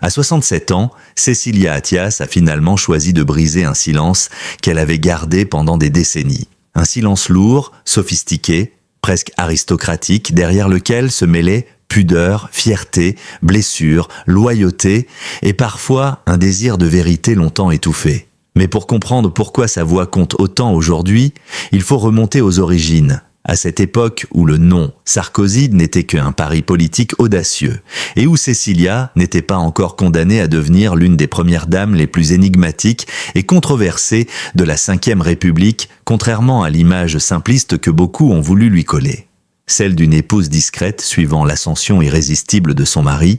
À 67 ans, Cécilia Attias a finalement choisi de briser un silence qu'elle avait gardé pendant des décennies. Un silence lourd, sophistiqué, presque aristocratique, derrière lequel se mêlaient pudeur, fierté, blessure, loyauté et parfois un désir de vérité longtemps étouffé. Mais pour comprendre pourquoi sa voix compte autant aujourd'hui, il faut remonter aux origines, à cette époque où le nom Sarkozy n'était qu'un pari politique audacieux et où Cécilia n'était pas encore condamnée à devenir l'une des premières dames les plus énigmatiques et controversées de la Ve République, contrairement à l'image simpliste que beaucoup ont voulu lui coller. Celle d'une épouse discrète suivant l'ascension irrésistible de son mari,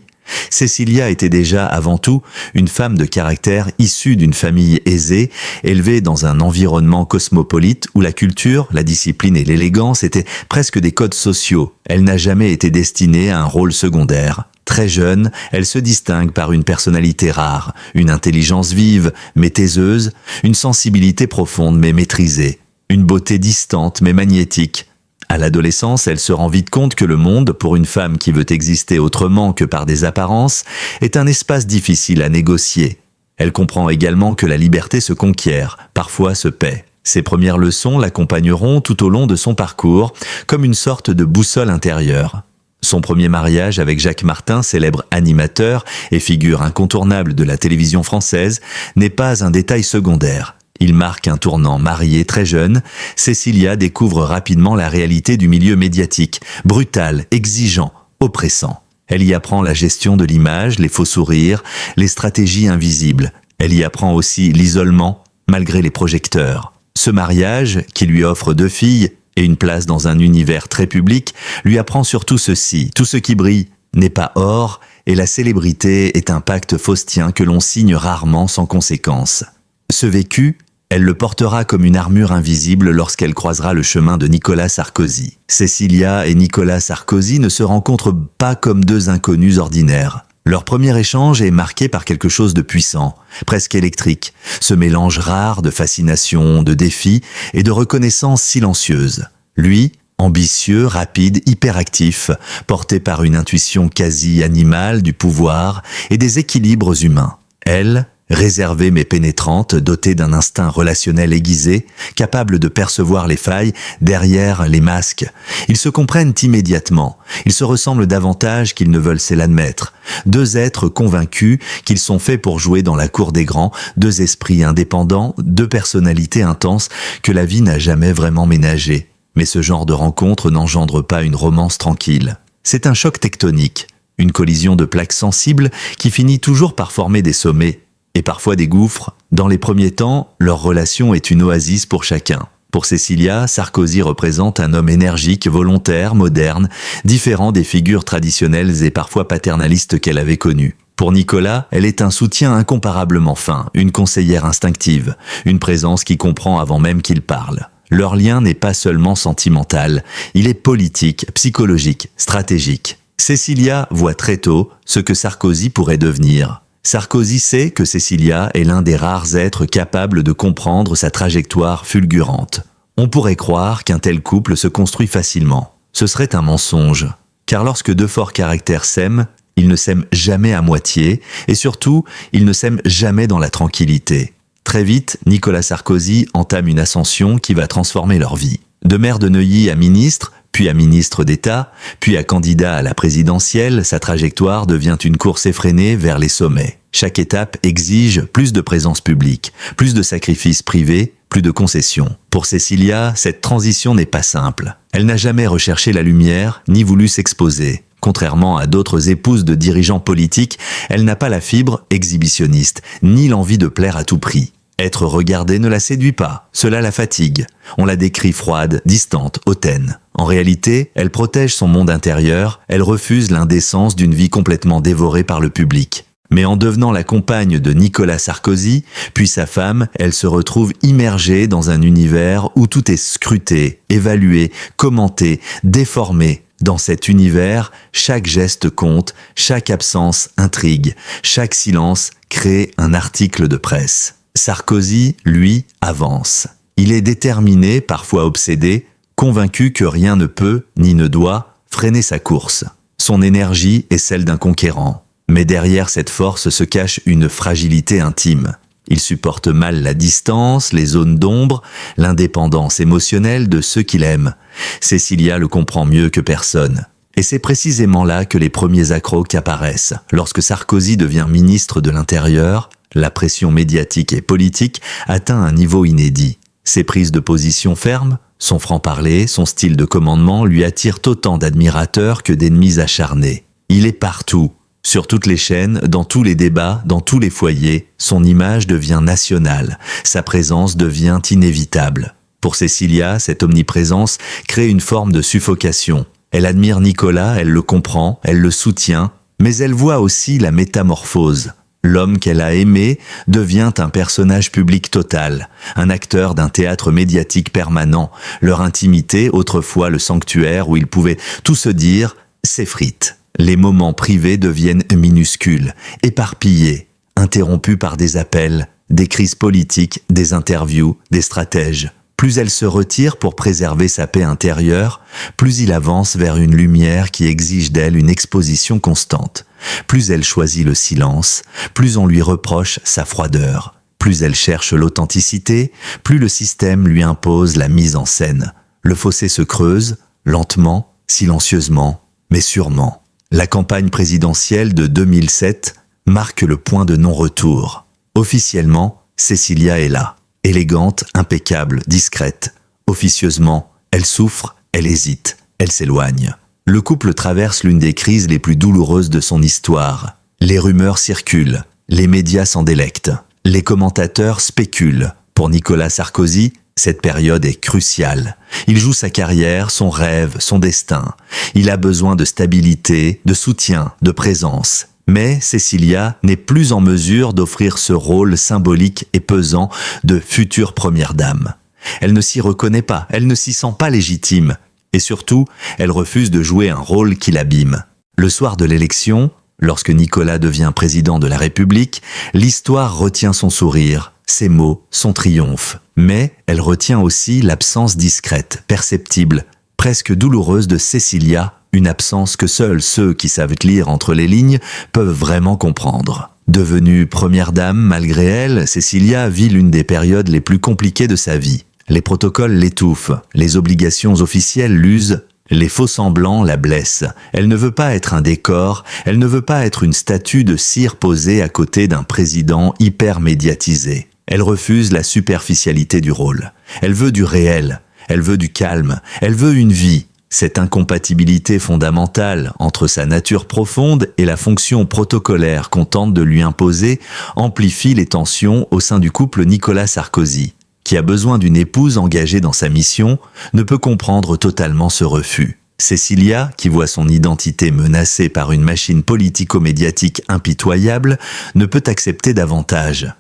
Cécilia était déjà avant tout une femme de caractère issue d'une famille aisée, élevée dans un environnement cosmopolite où la culture, la discipline et l'élégance étaient presque des codes sociaux. Elle n'a jamais été destinée à un rôle secondaire. Très jeune, elle se distingue par une personnalité rare, une intelligence vive mais taiseuse, une sensibilité profonde mais maîtrisée, une beauté distante mais magnétique. À l'adolescence, elle se rend vite compte que le monde, pour une femme qui veut exister autrement que par des apparences, est un espace difficile à négocier. Elle comprend également que la liberté se conquiert, parfois se paie. Ses premières leçons l'accompagneront tout au long de son parcours, comme une sorte de boussole intérieure. Son premier mariage avec Jacques Martin, célèbre animateur et figure incontournable de la télévision française, n'est pas un détail secondaire. Il marque un tournant. Mariée très jeune, Cécilia découvre rapidement la réalité du milieu médiatique, brutal, exigeant, oppressant. Elle y apprend la gestion de l'image, les faux sourires, les stratégies invisibles. Elle y apprend aussi l'isolement, malgré les projecteurs. Ce mariage, qui lui offre 2 filles et une place dans un univers très public, lui apprend surtout ceci: tout ce qui brille n'est pas or, et la célébrité est un pacte faustien que l'on signe rarement sans conséquence. Ce vécu, elle le portera comme une armure invisible lorsqu'elle croisera le chemin de Nicolas Sarkozy. Cécilia et Nicolas Sarkozy ne se rencontrent pas comme 2 inconnus ordinaires. Leur premier échange est marqué par quelque chose de puissant, presque électrique, ce mélange rare de fascination, de défi et de reconnaissance silencieuse. Lui, ambitieux, rapide, hyperactif, porté par une intuition quasi animale du pouvoir et des équilibres humains. Elle, réservée mais pénétrante, dotée d'un instinct relationnel aiguisé, capable de percevoir les failles derrière les masques. Ils se comprennent immédiatement. Ils se ressemblent davantage qu'ils ne veulent se l'admettre. 2 êtres convaincus qu'ils sont faits pour jouer dans la cour des grands, 2 esprits indépendants, 2 personnalités intenses que la vie n'a jamais vraiment ménagées. Mais ce genre de rencontre n'engendre pas une romance tranquille. C'est un choc tectonique, une collision de plaques sensibles qui finit toujours par former des sommets et parfois des gouffres. Dans les premiers temps, leur relation est une oasis pour chacun. Pour Cécilia, Sarkozy représente un homme énergique, volontaire, moderne, différent des figures traditionnelles et parfois paternalistes qu'elle avait connues. Pour Nicolas, elle est un soutien incomparablement fin, une conseillère instinctive, une présence qui comprend avant même qu'il parle. Leur lien n'est pas seulement sentimental, il est politique, psychologique, stratégique. Cécilia voit très tôt ce que Sarkozy pourrait devenir. Sarkozy sait que Cécilia est l'un des rares êtres capables de comprendre sa trajectoire fulgurante. On pourrait croire qu'un tel couple se construit facilement. Ce serait un mensonge, car lorsque 2 forts caractères s'aiment, ils ne s'aiment jamais à moitié, et surtout, ils ne s'aiment jamais dans la tranquillité. Très vite, Nicolas Sarkozy entame une ascension qui va transformer leur vie. De maire de Neuilly à ministre, puis à ministre d'État, puis à candidat à la présidentielle, sa trajectoire devient une course effrénée vers les sommets. Chaque étape exige plus de présence publique, plus de sacrifices privés, plus de concessions. Pour Cécilia, cette transition n'est pas simple. Elle n'a jamais recherché la lumière, ni voulu s'exposer. Contrairement à d'autres épouses de dirigeants politiques, elle n'a pas la fibre exhibitionniste, ni l'envie de plaire à tout prix. Être regardée ne la séduit pas, cela la fatigue. On la décrit froide, distante, hautaine. En réalité, elle protège son monde intérieur, elle refuse l'indécence d'une vie complètement dévorée par le public. Mais en devenant la compagne de Nicolas Sarkozy, puis sa femme, elle se retrouve immergée dans un univers où tout est scruté, évalué, commenté, déformé. Dans cet univers, chaque geste compte, chaque absence intrigue, chaque silence crée un article de presse. Sarkozy, lui, avance. Il est déterminé, parfois obsédé, convaincu que rien ne peut, ni ne doit, freiner sa course. Son énergie est celle d'un conquérant. Mais derrière cette force se cache une fragilité intime. Il supporte mal la distance, les zones d'ombre, l'indépendance émotionnelle de ceux qu'il aime. Cécilia le comprend mieux que personne. Et c'est précisément là que les premiers accrocs apparaissent. Lorsque Sarkozy devient ministre de l'Intérieur, la pression médiatique et politique atteint un niveau inédit. Ses prises de position fermes, son franc-parler, son style de commandement lui attirent autant d'admirateurs que d'ennemis acharnés. Il est partout. Sur toutes les chaînes, dans tous les débats, dans tous les foyers, son image devient nationale, sa présence devient inévitable. Pour Cécilia, cette omniprésence crée une forme de suffocation. Elle admire Nicolas, elle le comprend, elle le soutient, mais elle voit aussi la métamorphose. L'homme qu'elle a aimé devient un personnage public total, un acteur d'un théâtre médiatique permanent. Leur intimité, autrefois le sanctuaire où ils pouvaient tout se dire, s'effrite. Les moments privés deviennent minuscules, éparpillés, interrompus par des appels, des crises politiques, des interviews, des stratèges. Plus elle se retire pour préserver sa paix intérieure, plus il avance vers une lumière qui exige d'elle une exposition constante. Plus elle choisit le silence, plus on lui reproche sa froideur. Plus elle cherche l'authenticité, plus le système lui impose la mise en scène. Le fossé se creuse, lentement, silencieusement, mais sûrement. La campagne présidentielle de 2007 marque le point de non-retour. Officiellement, Cécilia est là. Élégante, impeccable, discrète. Officieusement, elle souffre, elle hésite, elle s'éloigne. Le couple traverse l'une des crises les plus douloureuses de son histoire. Les rumeurs circulent, les médias s'en délectent, les commentateurs spéculent. Pour Nicolas Sarkozy, cette période est cruciale. Il joue sa carrière, son rêve, son destin. Il a besoin de stabilité, de soutien, de présence. Mais Cécilia n'est plus en mesure d'offrir ce rôle symbolique et pesant de future première dame. Elle ne s'y reconnaît pas, elle ne s'y sent pas légitime. Et surtout, elle refuse de jouer un rôle qui l'abîme. Le soir de l'élection, lorsque Nicolas devient président de la République, l'histoire retient son sourire, ses mots, son triomphe. Mais elle retient aussi l'absence discrète, perceptible, presque douloureuse de Cécilia, une absence que seuls ceux qui savent lire entre les lignes peuvent vraiment comprendre. Devenue première dame, malgré elle, Cécilia vit l'une des périodes les plus compliquées de sa vie. Les protocoles l'étouffent, les obligations officielles l'usent, les faux-semblants la blessent. Elle ne veut pas être un décor, elle ne veut pas être une statue de cire posée à côté d'un président hyper médiatisé. Elle refuse la superficialité du rôle. Elle veut du réel, elle veut du calme, elle veut une vie. Cette incompatibilité fondamentale entre sa nature profonde et la fonction protocolaire qu'on tente de lui imposer amplifie les tensions au sein du couple Nicolas Sarkozy, qui a besoin d'une épouse engagée dans sa mission, ne peut comprendre totalement ce refus. Cécilia, qui voit son identité menacée par une machine politico-médiatique impitoyable, ne peut accepter davantage.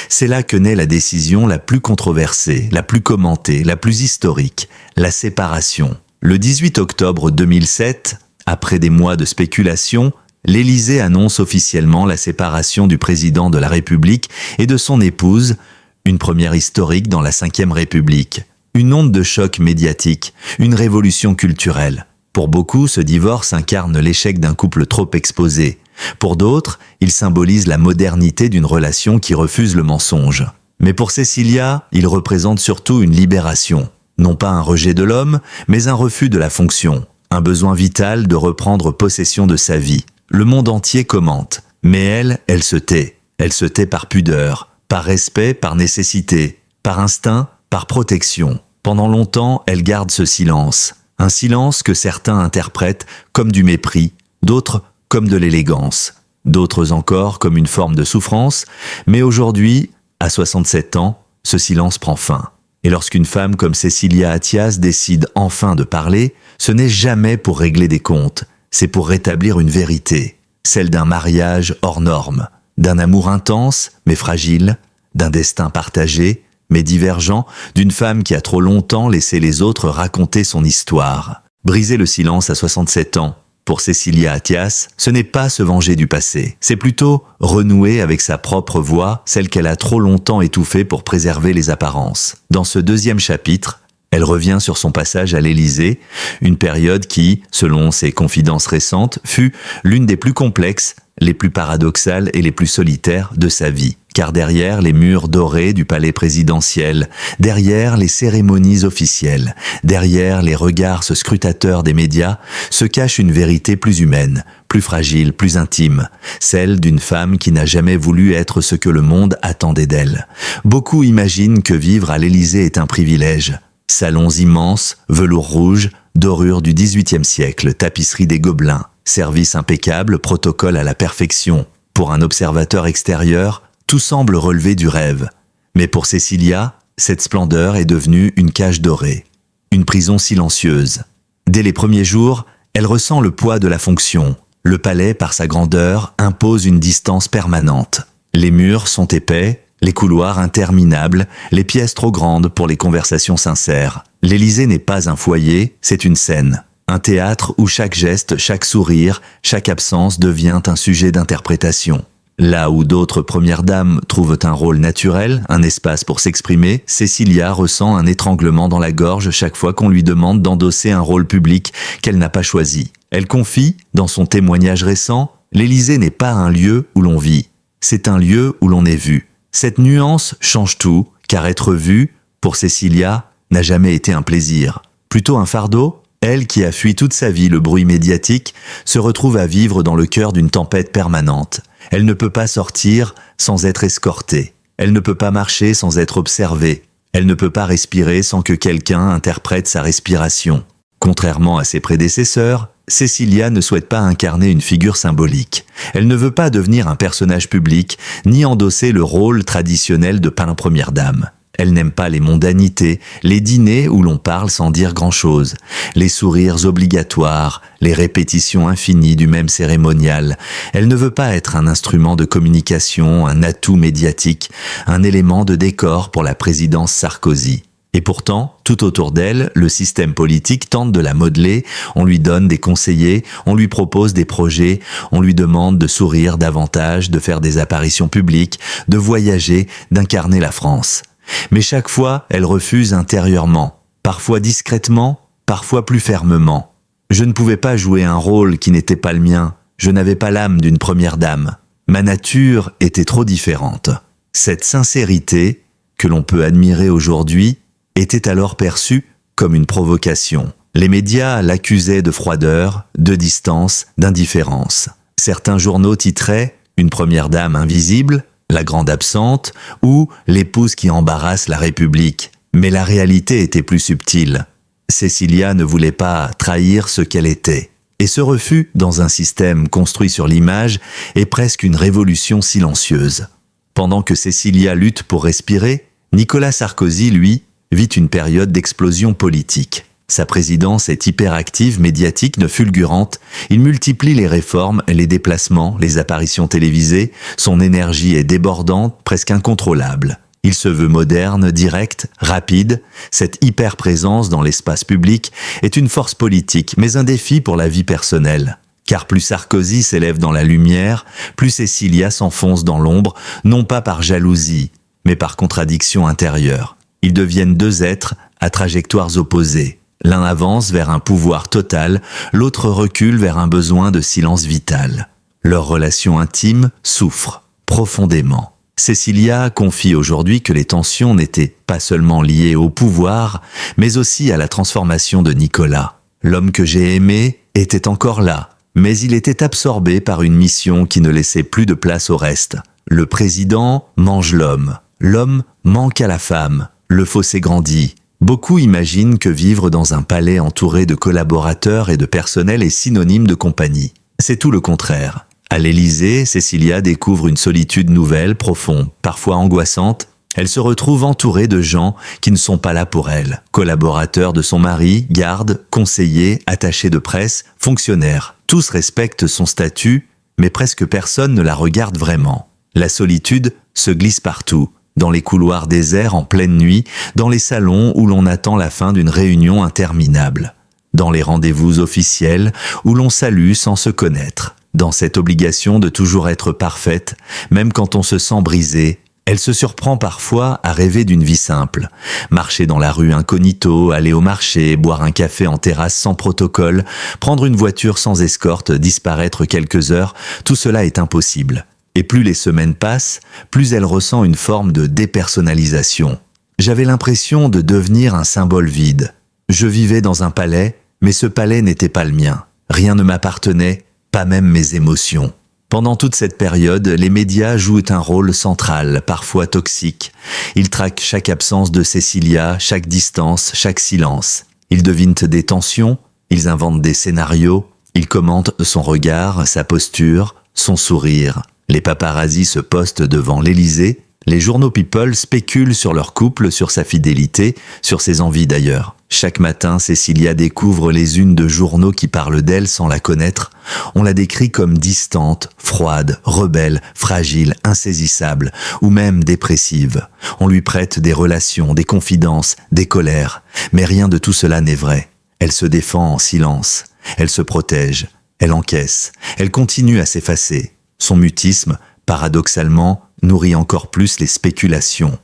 C'est là que naît la décision la plus controversée, la plus commentée, la plus historique, la séparation. Le 18 octobre 2007, après des mois de spéculation, l'Élysée annonce officiellement la séparation du président de la République et de son épouse, une première historique dans la Ve République. Une onde de choc médiatique, une révolution culturelle. Pour beaucoup, ce divorce incarne l'échec d'un couple trop exposé. Pour d'autres, il symbolise la modernité d'une relation qui refuse le mensonge. Mais pour Cécilia, il représente surtout une libération. Non pas un rejet de l'homme, mais un refus de la fonction. Un besoin vital de reprendre possession de sa vie. Le monde entier commente. Mais elle se tait. Elle se tait par pudeur, par respect, par nécessité, par instinct, par protection. Pendant longtemps, elle garde ce silence. Un silence que certains interprètent comme du mépris, d'autres comme de l'élégance, d'autres encore comme une forme de souffrance. Mais aujourd'hui, à 67 ans, ce silence prend fin. Et lorsqu'une femme comme Cécilia Attias décide enfin de parler, ce n'est jamais pour régler des comptes, c'est pour rétablir une vérité, celle d'un mariage hors norme, d'un amour intense mais fragile, d'un destin partagé mais divergent, d'une femme qui a trop longtemps laissé les autres raconter son histoire. Briser le silence à 67 ans, pour Cécilia Attias, ce n'est pas se venger du passé, c'est plutôt renouer avec sa propre voix, celle qu'elle a trop longtemps étouffée pour préserver les apparences. Dans ce deuxième chapitre, Elle revient sur son passage à l'Élysée, une période qui, selon ses confidences récentes, fut l'une des plus complexes, les plus paradoxales et les plus solitaires de sa vie. Car derrière les murs dorés du palais présidentiel, derrière les cérémonies officielles, derrière les regards scrutateurs des médias, se cache une vérité plus humaine, plus fragile, plus intime, celle d'une femme qui n'a jamais voulu être ce que le monde attendait d'elle. Beaucoup imaginent que vivre à l'Élysée est un privilège. Salons immenses, velours rouge, dorure du XVIIIe siècle, tapisserie des Gobelins, service impeccable, protocole à la perfection. Pour un observateur extérieur, tout semble relever du rêve. Mais pour Cécilia, cette splendeur est devenue une cage dorée, une prison silencieuse. Dès les premiers jours, elle ressent le poids de la fonction. Le palais, par sa grandeur, impose une distance permanente. Les murs sont épais, les couloirs interminables, les pièces trop grandes pour les conversations sincères. L'Élysée n'est pas un foyer, c'est une scène. Un théâtre où chaque geste, chaque sourire, chaque absence devient un sujet d'interprétation. Là où d'autres premières dames trouvent un rôle naturel, un espace pour s'exprimer, Cécilia ressent un étranglement dans la gorge chaque fois qu'on lui demande d'endosser un rôle public qu'elle n'a pas choisi. Elle confie, dans son témoignage récent, « L'Élysée n'est pas un lieu où l'on vit, c'est un lieu où l'on est vu ». Cette nuance change tout, car être vue, pour Cécilia, n'a jamais été un plaisir. Plutôt un fardeau, elle qui a fui toute sa vie le bruit médiatique, se retrouve à vivre dans le cœur d'une tempête permanente. Elle ne peut pas sortir sans être escortée. Elle ne peut pas marcher sans être observée. Elle ne peut pas respirer sans que quelqu'un interprète sa respiration. Contrairement à ses prédécesseurs, Cécilia ne souhaite pas incarner une figure symbolique. Elle ne veut pas devenir un personnage public, ni endosser le rôle traditionnel de première dame. Elle n'aime pas les mondanités, les dîners où l'on parle sans dire grand-chose, les sourires obligatoires, les répétitions infinies du même cérémonial. Elle ne veut pas être un instrument de communication, un atout médiatique, un élément de décor pour la présidence Sarkozy. Et pourtant, tout autour d'elle, le système politique tente de la modeler, on lui donne des conseillers, on lui propose des projets, on lui demande de sourire davantage, de faire des apparitions publiques, de voyager, d'incarner la France. Mais chaque fois, elle refuse intérieurement, parfois discrètement, parfois plus fermement. Je ne pouvais pas jouer un rôle qui n'était pas le mien, je n'avais pas l'âme d'une première dame. Ma nature était trop différente. Cette sincérité, que l'on peut admirer aujourd'hui, était alors perçue comme une provocation. Les médias l'accusaient de froideur, de distance, d'indifférence. Certains journaux titraient « Une première dame invisible », la grande absente, ou l'épouse qui embarrasse la République. Mais la réalité était plus subtile. Cécilia ne voulait pas trahir ce qu'elle était. Et ce refus, dans un système construit sur l'image, est presque une révolution silencieuse. Pendant que Cécilia lutte pour respirer, Nicolas Sarkozy, lui, vit une période d'explosion politique. Sa présidence est hyperactive, médiatique, fulgurante. Il multiplie les réformes, les déplacements, les apparitions télévisées. Son énergie est débordante, presque incontrôlable. Il se veut moderne, direct, rapide. Cette hyper-présence dans l'espace public est une force politique, mais un défi pour la vie personnelle. Car plus Sarkozy s'élève dans la lumière, plus Cécilia s'enfonce dans l'ombre, non pas par jalousie, mais par contradiction intérieure. Ils deviennent deux êtres à trajectoires opposées. L'un avance vers un pouvoir total, l'autre recule vers un besoin de silence vital. Leur relation intime souffre profondément. Cécilia confie aujourd'hui que les tensions n'étaient pas seulement liées au pouvoir, mais aussi à la transformation de Nicolas. L'homme que j'ai aimé était encore là, mais il était absorbé par une mission qui ne laissait plus de place au reste. Le président mange l'homme. L'homme manque à la femme. Le fossé grandit. Beaucoup imaginent que vivre dans un palais entouré de collaborateurs et de personnel est synonyme de compagnie. C'est tout le contraire. À l'Élysée, Cécilia découvre une solitude nouvelle, profonde, parfois angoissante. Elle se retrouve entourée de gens qui ne sont pas là pour elle. Collaborateurs de son mari, gardes, conseillers, attachés de presse, fonctionnaires. Tous respectent son statut, mais presque personne ne la regarde vraiment. La solitude se glisse partout. Dans les couloirs déserts en pleine nuit, dans les salons où l'on attend la fin d'une réunion interminable, dans les rendez-vous officiels où l'on salue sans se connaître, dans cette obligation de toujours être parfaite, même quand on se sent brisé, Elle se surprend parfois à rêver d'une vie simple. Marcher dans la rue incognito, aller au marché, boire un café en terrasse sans protocole, prendre une voiture sans escorte, disparaître quelques heures, tout cela est impossible. Et plus les semaines passent, plus elle ressent une forme de dépersonnalisation. J'avais l'impression de devenir un symbole vide. Je vivais dans un palais, mais ce palais n'était pas le mien. Rien ne m'appartenait, pas même mes émotions. Pendant toute cette période, les médias jouent un rôle central, parfois toxique. Ils traquent chaque absence de Cécilia, chaque distance, chaque silence. Ils devinent des tensions, ils inventent des scénarios, ils commentent son regard, sa posture, son sourire. Les paparazzis se postent devant l'Élysée, les journaux People spéculent sur leur couple, sur sa fidélité, sur ses envies d'ailleurs. Chaque matin, Cécilia découvre les unes de journaux qui parlent d'elle sans la connaître. On la décrit comme distante, froide, rebelle, fragile, insaisissable, ou même dépressive. On lui prête des relations, des confidences, des colères. Mais rien de tout cela n'est vrai. Elle se défend en silence. Elle se protège. Elle encaisse. Elle continue à s'effacer. Son mutisme, paradoxalement, nourrit encore plus les spéculations.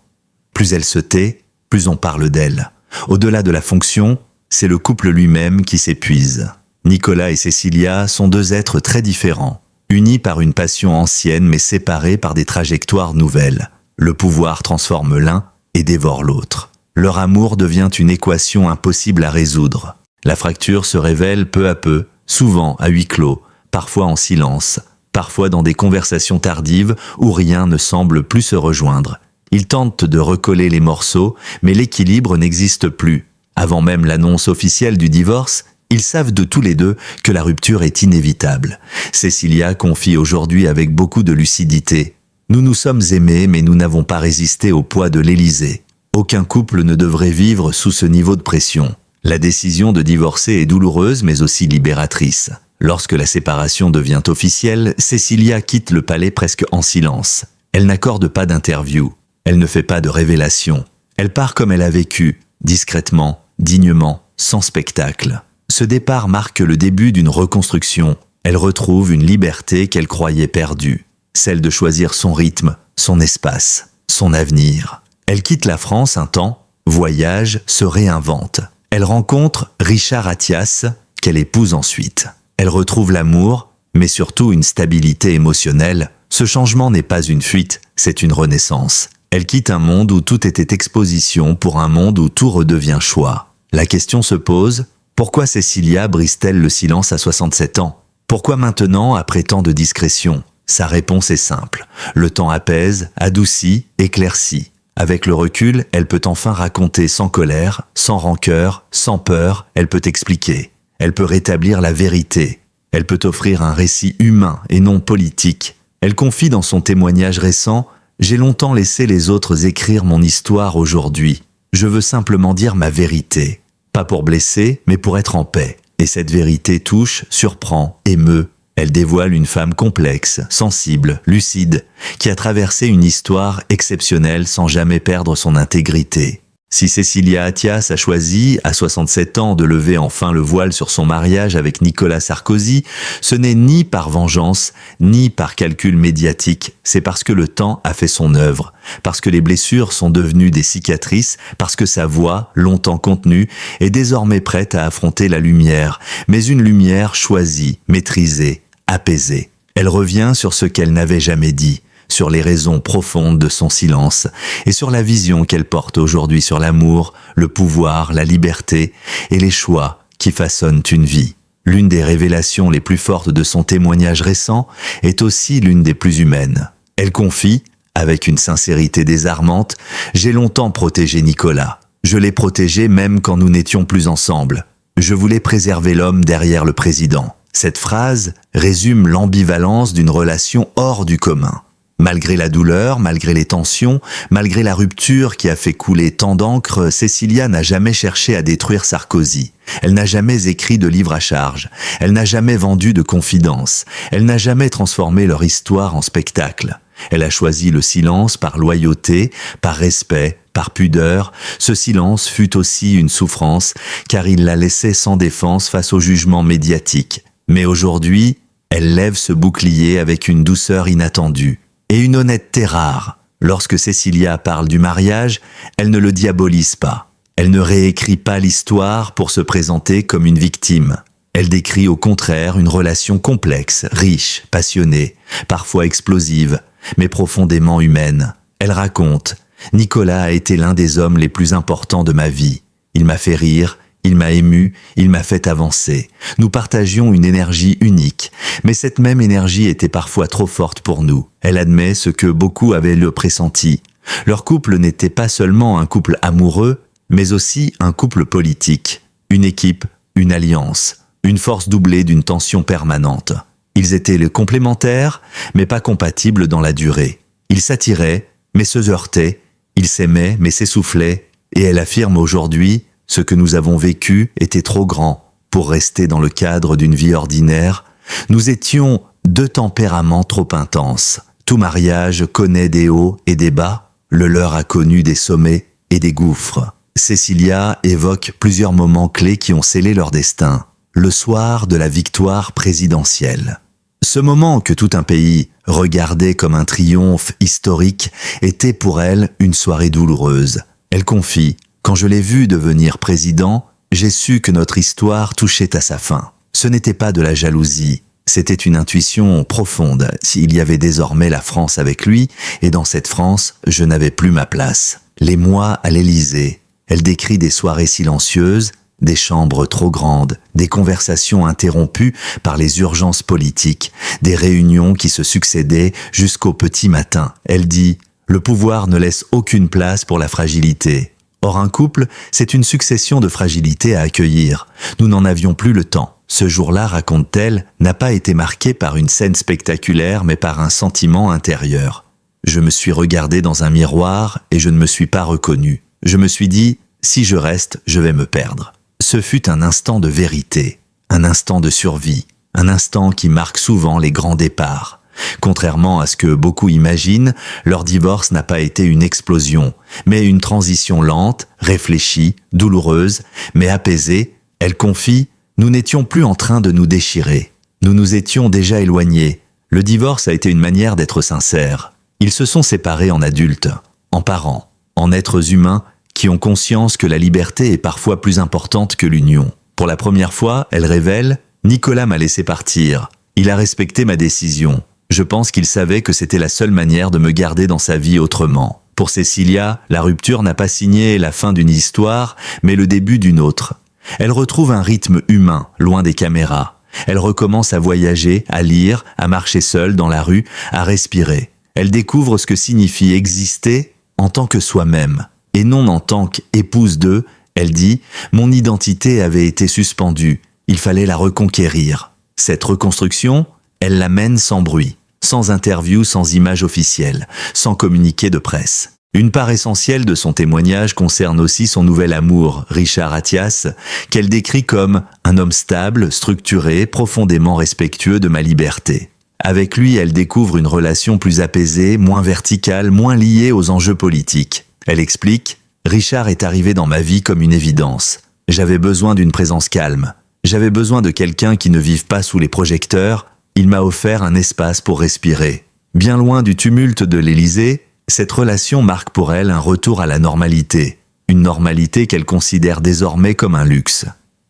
Plus elle se tait, plus on parle d'elle. Au-delà de la fonction, c'est le couple lui-même qui s'épuise. Nicolas et Cécilia sont deux êtres très différents, unis par une passion ancienne mais séparés par des trajectoires nouvelles. Le pouvoir transforme l'un et dévore l'autre. Leur amour devient une équation impossible à résoudre. La fracture se révèle peu à peu, souvent à huis clos, parfois en silence, parfois dans des conversations tardives où rien ne semble plus se rejoindre. Ils tentent de recoller les morceaux, mais l'équilibre n'existe plus. Avant même l'annonce officielle du divorce, ils savent de tous les deux que la rupture est inévitable. Cécilia confie aujourd'hui avec beaucoup de lucidité. « Nous nous sommes aimés, mais nous n'avons pas résisté au poids de l'Élysée. Aucun couple ne devrait vivre sous ce niveau de pression. La décision de divorcer est douloureuse, mais aussi libératrice. Lorsque la séparation devient officielle, Cécilia quitte le palais presque en silence. Elle n'accorde pas d'interview. Elle ne fait pas de révélation. Elle part comme elle a vécu, discrètement, dignement, sans spectacle. Ce départ marque le début d'une reconstruction. Elle retrouve une liberté qu'elle croyait perdue, celle de choisir son rythme, son espace, son avenir. Elle quitte la France un temps, voyage, se réinvente. Elle rencontre Richard Attias, qu'elle épouse ensuite. Elle retrouve l'amour, mais surtout une stabilité émotionnelle. Ce changement n'est pas une fuite, c'est une renaissance. Elle quitte un monde où tout était exposition pour un monde où tout redevient choix. La question se pose, pourquoi Cécilia brise-t-elle le silence à 67 ans? Pourquoi maintenant, après tant de discrétion? Sa réponse est simple. Le temps apaise, adoucit, éclaircit. Avec le recul, elle peut enfin raconter sans colère, sans rancœur, sans peur, elle peut expliquer. Elle peut rétablir la vérité. Elle peut offrir un récit humain et non politique. Elle confie dans son témoignage récent « J'ai longtemps laissé les autres écrire mon histoire aujourd'hui. Je veux simplement dire ma vérité. Pas pour blesser, mais pour être en paix. Et cette vérité touche, surprend, émeut. Elle dévoile une femme complexe, sensible, lucide, qui a traversé une histoire exceptionnelle sans jamais perdre son intégrité. Si Cécilia Attias a choisi, à 67 ans, de lever enfin le voile sur son mariage avec Nicolas Sarkozy, ce n'est ni par vengeance, ni par calcul médiatique, c'est parce que le temps a fait son œuvre, parce que les blessures sont devenues des cicatrices, parce que sa voix, longtemps contenue, est désormais prête à affronter la lumière, mais une lumière choisie, maîtrisée, apaisée. Elle revient sur ce qu'elle n'avait jamais dit, sur les raisons profondes de son silence et sur la vision qu'elle porte aujourd'hui sur l'amour, le pouvoir, la liberté et les choix qui façonnent une vie. L'une des révélations les plus fortes de son témoignage récent est aussi l'une des plus humaines. Elle confie, avec une sincérité désarmante, « J'ai longtemps protégé Nicolas. Je l'ai protégé même quand nous n'étions plus ensemble. Je voulais préserver l'homme derrière le président. » Cette phrase résume l'ambivalence d'une relation hors du commun. Malgré la douleur, malgré les tensions, malgré la rupture qui a fait couler tant d'encre, Cécilia n'a jamais cherché à détruire Sarkozy. Elle n'a jamais écrit de livre à charge. Elle n'a jamais vendu de confidences. Elle n'a jamais transformé leur histoire en spectacle. Elle a choisi le silence par loyauté, par respect, par pudeur. Ce silence fut aussi une souffrance, car il la laissait sans défense face au jugement médiatique. Mais aujourd'hui, elle lève ce bouclier avec une douceur inattendue. Et une honnêteté rare. Lorsque Cécilia parle du mariage, elle ne le diabolise pas. Elle ne réécrit pas l'histoire pour se présenter comme une victime. Elle décrit au contraire une relation complexe, riche, passionnée, parfois explosive, mais profondément humaine. Elle raconte « Nicolas a été l'un des hommes les plus importants de ma vie. Il m'a fait rire, il m'a ému, il m'a fait avancer. Nous partagions une énergie unique, mais cette même énergie était parfois trop forte pour nous. Elle admet ce que beaucoup avaient le pressenti. Leur couple n'était pas seulement un couple amoureux, mais aussi un couple politique, une équipe, une alliance, une force doublée d'une tension permanente. Ils étaient les complémentaires, mais pas compatibles dans la durée. Ils s'attiraient, mais se heurtaient. Ils s'aimaient, mais s'essoufflaient. Et elle affirme aujourd'hui, ce que nous avons vécu était trop grand pour rester dans le cadre d'une vie ordinaire. Nous étions deux tempéraments trop intenses. Tout mariage connaît des hauts et des bas. Le leur a connu des sommets et des gouffres. Cécilia évoque plusieurs moments clés qui ont scellé leur destin. Le soir de la victoire présidentielle. Ce moment que tout un pays regardait comme un triomphe historique était pour elle une soirée douloureuse. Elle confie « Quand je l'ai vu devenir président, j'ai su que notre histoire touchait à sa fin. Ce n'était pas de la jalousie, c'était une intuition profonde. S'il y avait désormais la France avec lui, et dans cette France, je n'avais plus ma place. » Les mois à l'Élysée. Elle décrit des soirées silencieuses, des chambres trop grandes, des conversations interrompues par les urgences politiques, des réunions qui se succédaient jusqu'au petit matin. Elle dit « Le pouvoir ne laisse aucune place pour la fragilité. » Or un couple, c'est une succession de fragilités à accueillir. Nous n'en avions plus le temps. Ce jour-là, raconte-t-elle, n'a pas été marqué par une scène spectaculaire, mais par un sentiment intérieur. Je me suis regardé dans un miroir et je ne me suis pas reconnu. Je me suis dit « Si je reste, je vais me perdre ». Ce fut un instant de vérité, un instant de survie, un instant qui marque souvent les grands départs. Contrairement à ce que beaucoup imaginent, leur divorce n'a pas été une explosion, mais une transition lente, réfléchie, douloureuse, mais apaisée. Elle confie « Nous n'étions plus en train de nous déchirer. Nous nous étions déjà éloignés. Le divorce a été une manière d'être sincère. Ils se sont séparés en adultes, en parents, en êtres humains qui ont conscience que la liberté est parfois plus importante que l'union. Pour la première fois, elle révèle « Nicolas m'a laissé partir. Il a respecté ma décision. Je pense qu'il savait que c'était la seule manière de me garder dans sa vie autrement. » Pour Cécilia, la rupture n'a pas signé la fin d'une histoire, mais le début d'une autre. Elle retrouve un rythme humain, loin des caméras. Elle recommence à voyager, à lire, à marcher seule dans la rue, à respirer. Elle découvre ce que signifie exister en tant que soi-même. Et non en tant qu'épouse d'eux, elle dit « Mon identité avait été suspendue, il fallait la reconquérir. » Cette reconstruction, elle la mène sans bruit, sans interview, sans image officielle, sans communiqué de presse. Une part essentielle de son témoignage concerne aussi son nouvel amour, Richard Attias, qu'elle décrit comme un homme stable, structuré, profondément respectueux de ma liberté. Avec lui, elle découvre une relation plus apaisée, moins verticale, moins liée aux enjeux politiques. Elle explique « Richard est arrivé dans ma vie comme une évidence. J'avais besoin d'une présence calme. J'avais besoin de quelqu'un qui ne vive pas sous les projecteurs. Il m'a offert un espace pour respirer. » Bien loin du tumulte de l'Élysée, cette relation marque pour elle un retour à la normalité. Une normalité qu'elle considère désormais comme un luxe.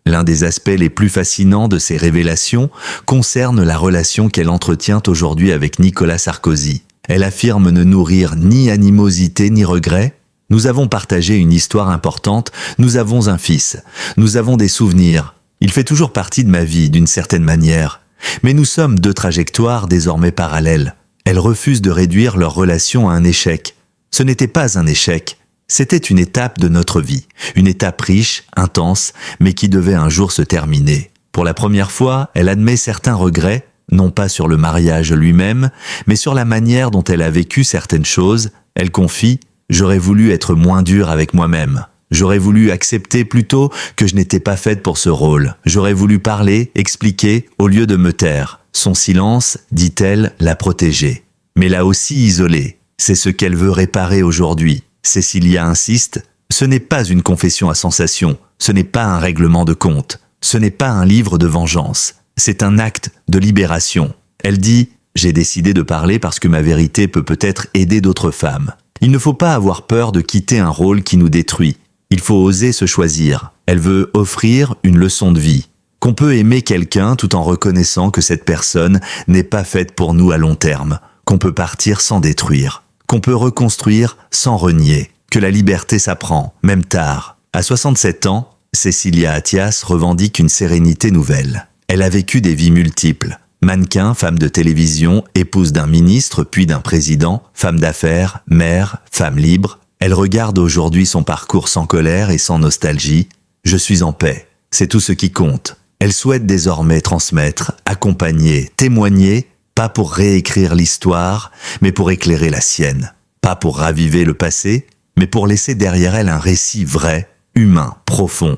L'un des aspects les plus fascinants de ces révélations concerne la relation qu'elle entretient aujourd'hui avec Nicolas Sarkozy. Elle affirme ne nourrir ni animosité ni regret. Nous avons partagé une histoire importante, nous avons un fils, nous avons des souvenirs. Il fait toujours partie de ma vie, d'une certaine manière. Mais nous sommes deux trajectoires désormais parallèles. Elle refuse de réduire leur relation à un échec. Ce n'était pas un échec, c'était une étape de notre vie. Une étape riche, intense, mais qui devait un jour se terminer. Pour la première fois, elle admet certains regrets, non pas sur le mariage lui-même, mais sur la manière dont elle a vécu certaines choses. Elle confie « J'aurais voulu être moins dure avec moi-même. J'aurais voulu accepter plutôt que je n'étais pas faite pour ce rôle. J'aurais voulu parler, expliquer, au lieu de me taire. » Son silence, dit-elle, l'a protégée. Mais l'a aussi isolée. C'est ce qu'elle veut réparer aujourd'hui. Cécilia insiste, ce n'est pas une confession à sensation, ce n'est pas un règlement de compte, ce n'est pas un livre de vengeance, c'est un acte de libération. Elle dit, J'ai décidé de parler parce que ma vérité peut peut-être aider d'autres femmes. Il ne faut pas avoir peur de quitter un rôle qui nous détruit. Il faut oser se choisir. Elle veut offrir une leçon de vie. Qu'on peut aimer quelqu'un tout en reconnaissant que cette personne n'est pas faite pour nous à long terme. Qu'on peut partir sans détruire. Qu'on peut reconstruire sans renier. Que la liberté s'apprend, même tard. À 67 ans, Cécilia Attias revendique une sérénité nouvelle. Elle a vécu des vies multiples. Mannequin, femme de télévision, épouse d'un ministre puis d'un président, femme d'affaires, mère, femme libre. Elle regarde aujourd'hui son parcours sans colère et sans nostalgie. Je suis en paix, c'est tout ce qui compte. Elle souhaite désormais transmettre, accompagner, témoigner, pas pour réécrire l'histoire, mais pour éclairer la sienne. Pas pour raviver le passé, mais pour laisser derrière elle un récit vrai, humain, profond.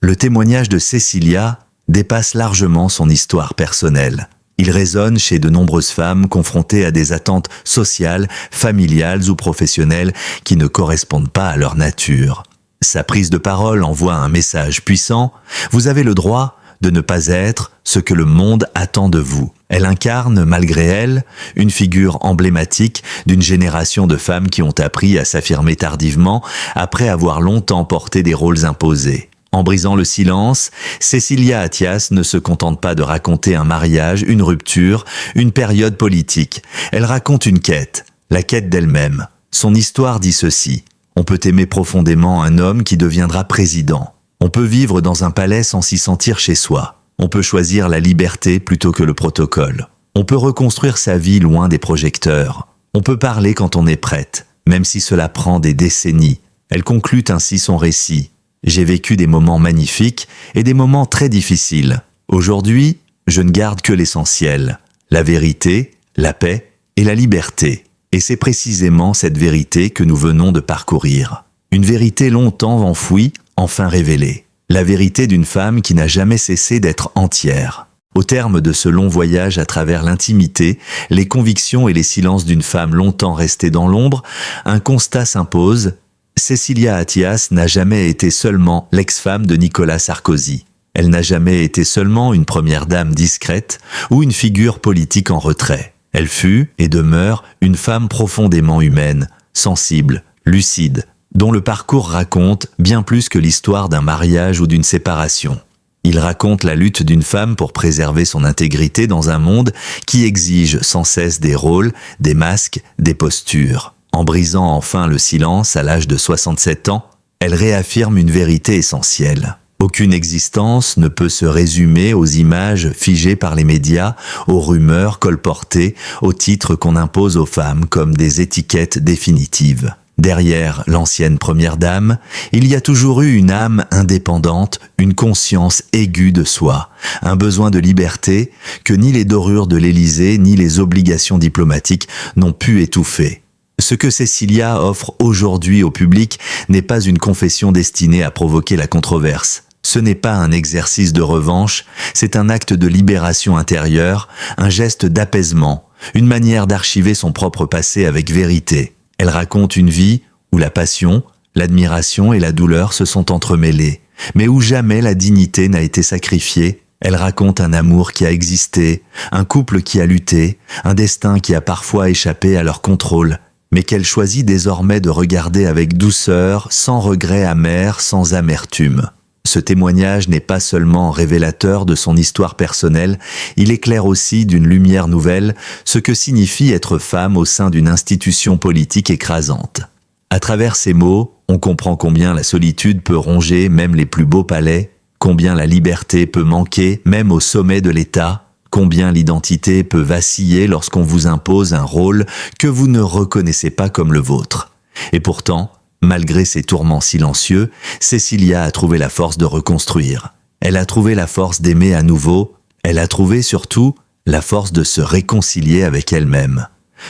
Le témoignage de Cécilia dépasse largement son histoire personnelle. Il résonne chez de nombreuses femmes confrontées à des attentes sociales, familiales ou professionnelles qui ne correspondent pas à leur nature. Sa prise de parole envoie un message puissant. Vous avez le droit de ne pas être ce que le monde attend de vous. Elle incarne, malgré elle, une figure emblématique d'une génération de femmes qui ont appris à s'affirmer tardivement après avoir longtemps porté des rôles imposés. En brisant le silence, Cécilia Attias ne se contente pas de raconter un mariage, une rupture, une période politique. Elle raconte une quête, la quête d'elle-même. Son histoire dit ceci. On peut aimer profondément un homme qui deviendra président. On peut vivre dans un palais sans s'y sentir chez soi. On peut choisir la liberté plutôt que le protocole. On peut reconstruire sa vie loin des projecteurs. On peut parler quand on est prête, même si cela prend des décennies. Elle conclut ainsi son récit. J'ai vécu des moments magnifiques et des moments très difficiles. Aujourd'hui, je ne garde que l'essentiel, la vérité, la paix et la liberté. Et c'est précisément cette vérité que nous venons de parcourir. Une vérité longtemps enfouie, enfin révélée. La vérité d'une femme qui n'a jamais cessé d'être entière. Au terme de ce long voyage à travers l'intimité, les convictions et les silences d'une femme longtemps restée dans l'ombre, un constat s'impose. Cécilia Attias n'a jamais été seulement l'ex-femme de Nicolas Sarkozy. Elle n'a jamais été seulement une première dame discrète ou une figure politique en retrait. Elle fut et demeure une femme profondément humaine, sensible, lucide, dont le parcours raconte bien plus que l'histoire d'un mariage ou d'une séparation. Il raconte la lutte d'une femme pour préserver son intégrité dans un monde qui exige sans cesse des rôles, des masques, des postures. En brisant enfin le silence à l'âge de 67 ans, elle réaffirme une vérité essentielle. Aucune existence ne peut se résumer aux images figées par les médias, aux rumeurs colportées, aux titres qu'on impose aux femmes comme des étiquettes définitives. Derrière l'ancienne première dame, il y a toujours eu une âme indépendante, une conscience aiguë de soi, un besoin de liberté que ni les dorures de l'Élysée ni les obligations diplomatiques n'ont pu étouffer. Ce que Cécilia offre aujourd'hui au public n'est pas une confession destinée à provoquer la controverse. Ce n'est pas un exercice de revanche, c'est un acte de libération intérieure, un geste d'apaisement, une manière d'archiver son propre passé avec vérité. Elle raconte une vie où la passion, l'admiration et la douleur se sont entremêlées, mais où jamais la dignité n'a été sacrifiée. Elle raconte un amour qui a existé, un couple qui a lutté, un destin qui a parfois échappé à leur contrôle, mais qu'elle choisit désormais de regarder avec douceur, sans regret amer, sans amertume. Ce témoignage n'est pas seulement révélateur de son histoire personnelle, il éclaire aussi d'une lumière nouvelle ce que signifie être femme au sein d'une institution politique écrasante. À travers ces mots, on comprend combien la solitude peut ronger même les plus beaux palais, combien la liberté peut manquer même au sommet de l'État, combien l'identité peut vaciller lorsqu'on vous impose un rôle que vous ne reconnaissez pas comme le vôtre. Et pourtant, malgré ces tourments silencieux, Cécilia a trouvé la force de reconstruire. Elle a trouvé la force d'aimer à nouveau. Elle a trouvé surtout la force de se réconcilier avec elle-même.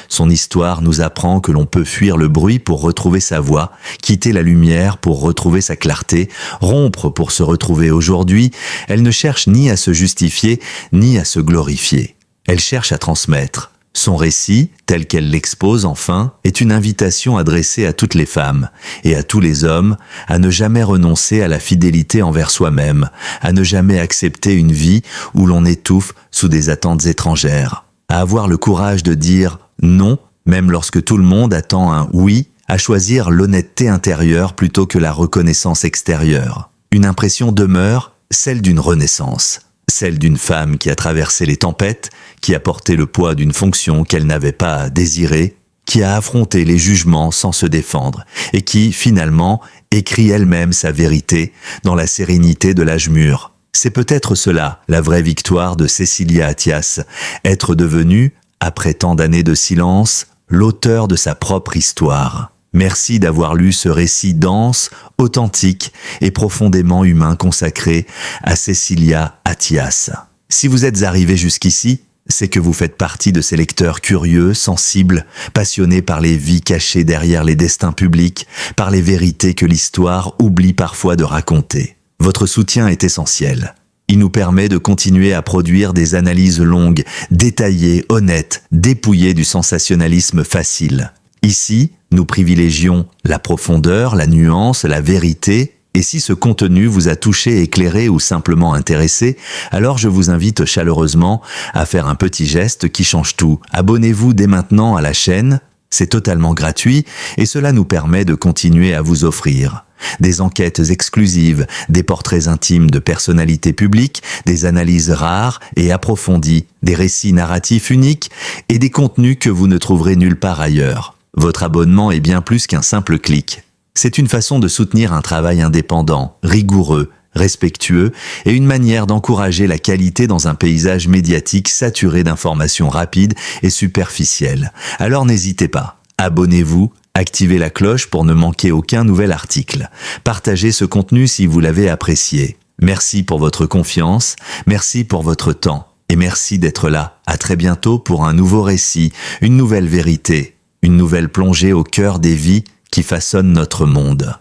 Son histoire nous apprend que l'on peut fuir le bruit pour retrouver sa voix, quitter la lumière pour retrouver sa clarté, rompre pour se retrouver aujourd'hui. Elle ne cherche ni à se justifier, ni à se glorifier. Elle cherche à transmettre. Son récit, tel qu'elle l'expose enfin, est une invitation adressée à toutes les femmes et à tous les hommes à ne jamais renoncer à la fidélité envers soi-même, à ne jamais accepter une vie où l'on étouffe sous des attentes étrangères, à avoir le courage de dire non, même lorsque tout le monde attend un oui, à choisir l'honnêteté intérieure plutôt que la reconnaissance extérieure. Une impression demeure, celle d'une renaissance, celle d'une femme qui a traversé les tempêtes, qui a porté le poids d'une fonction qu'elle n'avait pas désirée, qui a affronté les jugements sans se défendre, et qui, finalement, écrit elle-même sa vérité dans la sérénité de l'âge mûr. C'est peut-être cela, la vraie victoire de Cécilia Attias, être devenue, après tant d'années de silence, l'auteur de sa propre histoire. Merci d'avoir lu ce récit dense, authentique et profondément humain consacré à Cécilia Attias. Si vous êtes arrivé jusqu'ici, c'est que vous faites partie de ces lecteurs curieux, sensibles, passionnés par les vies cachées derrière les destins publics, par les vérités que l'histoire oublie parfois de raconter. Votre soutien est essentiel. Il nous permet de continuer à produire des analyses longues, détaillées, honnêtes, dépouillées du sensationnalisme facile. Ici, nous privilégions la profondeur, la nuance, la vérité. Et si ce contenu vous a touché, éclairé ou simplement intéressé, alors je vous invite chaleureusement à faire un petit geste qui change tout. Abonnez-vous dès maintenant à la chaîne, c'est totalement gratuit et cela nous permet de continuer à vous offrir des enquêtes exclusives, des portraits intimes de personnalités publiques, des analyses rares et approfondies, des récits narratifs uniques et des contenus que vous ne trouverez nulle part ailleurs. Votre abonnement est bien plus qu'un simple clic. C'est une façon de soutenir un travail indépendant, rigoureux, respectueux et une manière d'encourager la qualité dans un paysage médiatique saturé d'informations rapides et superficielles. Alors n'hésitez pas, abonnez-vous, activez la cloche pour ne manquer aucun nouvel article. Partagez ce contenu si vous l'avez apprécié. Merci pour votre confiance, merci pour votre temps et merci d'être là. À très bientôt pour un nouveau récit, une nouvelle vérité, une nouvelle plongée au cœur des vies qui façonnent notre monde.